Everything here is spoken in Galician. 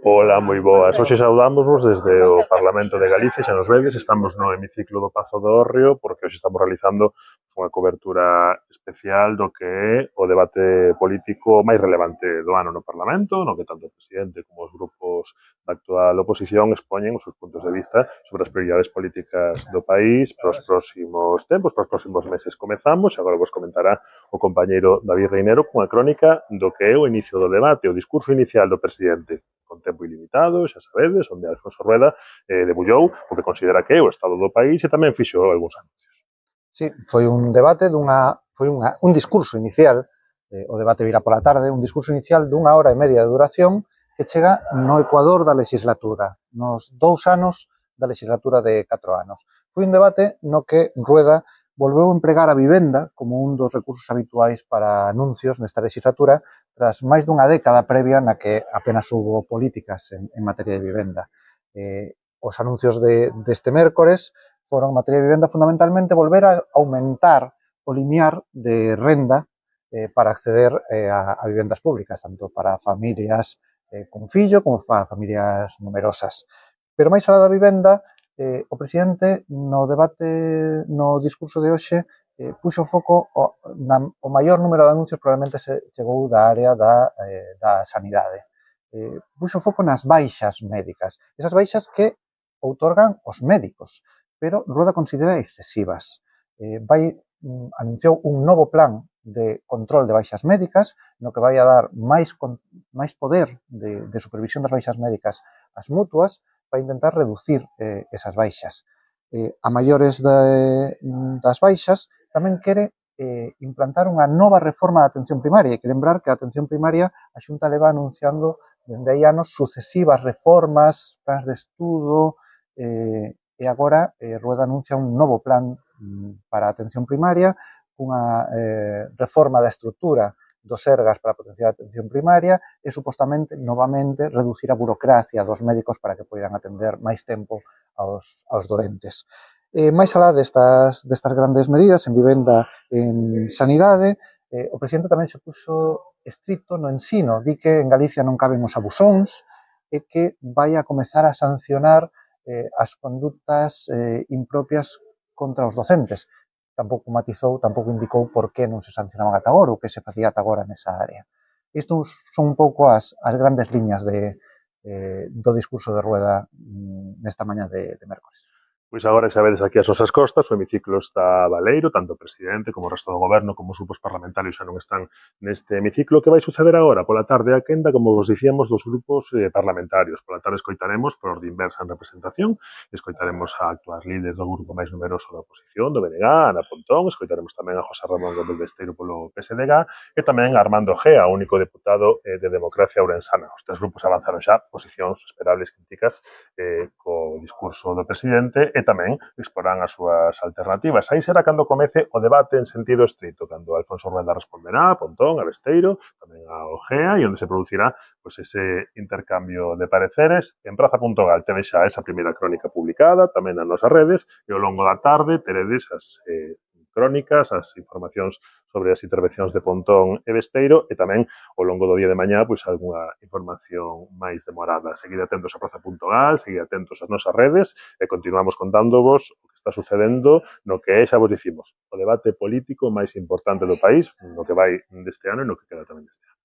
Ola, moi boas. Hoxe saudámosvos desde o Parlamento de Galicia, xa nos vedes, estamos no hemiciclo do Pazo do Hórreo, porque hoxe estamos realizando unha cobertura especial do que é o debate político máis relevante do ano no Parlamento, no que tanto o presidente como os grupos da actual oposición expoñen os seus puntos de vista sobre as prioridades políticas do país para os próximos tempos, para os próximos meses. Comezamos, e agora vos comentará o compañeiro David Reinero cunha crónica do que é o inicio do debate, o discurso inicial do presidente, con tempo ilimitado, xa sabedes, onde Alfonso Rueda debullou o que considera que é o estado do país e tamén fixo algúns anuncios. Sí, foi un debate un discurso inicial, o debate virá pola tarde, un discurso inicial dunha hora e media de duración que chega no ecuador da legislatura, nos 2 anos da legislatura de 4 anos. Foi un debate no que Rueda volveu a empregar a vivenda como un dos recursos habituais para anuncios nesta legislatura tras máis dunha década previa na que apenas hubo políticas en materia de vivenda. Os anuncios deste mércores foron en materia de vivenda fundamentalmente volver a aumentar o limiar de renda para acceder a vivendas públicas, tanto para familias con fillo como para familias numerosas. Pero máis alá da vivenda, o presidente no debate, no discurso de hoxe, puxo foco o maior número de anuncios probablemente chegou da área da sanidade. Puxo foco nas baixas médicas, esas baixas que outorgan os médicos, pero Rueda considera excesivas. Anunciou un novo plan de control de baixas médicas, no que vai a dar máis poder de supervisión das baixas médicas ás mutuas, para intentar reducir esas baixas. A maiores das baixas, tamén quere implantar unha nova reforma da atención primaria. E que lembrar que a atención primaria a Xunta leva anunciando dende hai anos sucesivas reformas, plans de estudo, e agora Rueda anuncia un novo plan para a atención primaria, unha reforma da estrutura dos Sergas para potenciar a atención primaria e, supostamente, novamente, reducir a burocracia dos médicos para que poidan atender máis tempo aos doentes. Máis alá destas grandes medidas en vivenda en sanidade, o presidente tamén se puxo estricto no ensino. Di que en Galicia non caben os abusóns e que vai a comezar a sancionar as conductas impropias contra os docentes. Tampouco matizou, tampouco indicou por que non se sancionaban ata agora ou que se facía ata agora nesa área. Isto son un pouco as grandes liñas do discurso de Rueda nesta mañá de mércores. Pois agora xa vedes aquí as nosas costas, o hemiciclo está baleiro, tanto o presidente como o resto do goberno, como os grupos parlamentarios xa non están neste hemiciclo. Que vai suceder agora? Pola tarde a quenda, como vos dicíamos, dos grupos parlamentarios. Pola tarde escoitaremos por orde inversa en representación, escoitaremos a actuais líderes do grupo máis numeroso da oposición, do BNG, Ana Pontón, escoitaremos tamén a José Ramón Gómez Besteiro polo PSDG e tamén a Armando Gea, único deputado de Democracia Ourensana. Os tres grupos avanzaron xa posicións esperables críticas co discurso do presidente e tamén exporán as súas alternativas. Aí será cando comece o debate en sentido estrito, cando Alfonso Rueda responderá a Pontón, a Besteiro, tamén a Ojea, e onde se producirá pues, ese intercambio de pareceres. En Praza.gal tedes xa esa primeira crónica publicada, tamén nas nosas redes, e ao longo da tarde teredes as crónicas, as informacións sobre as intervencións de Pontón e Besteiro e tamén ao longo do día de mañá pois algunha información máis demorada. Seguid atentos a Praza.gal, seguid atentos ás nosas redes e continuamos contándovos o que está sucedendo no que é, xa vos dicimos, o debate político máis importante do país no que vai deste ano e no que queda tamén deste ano.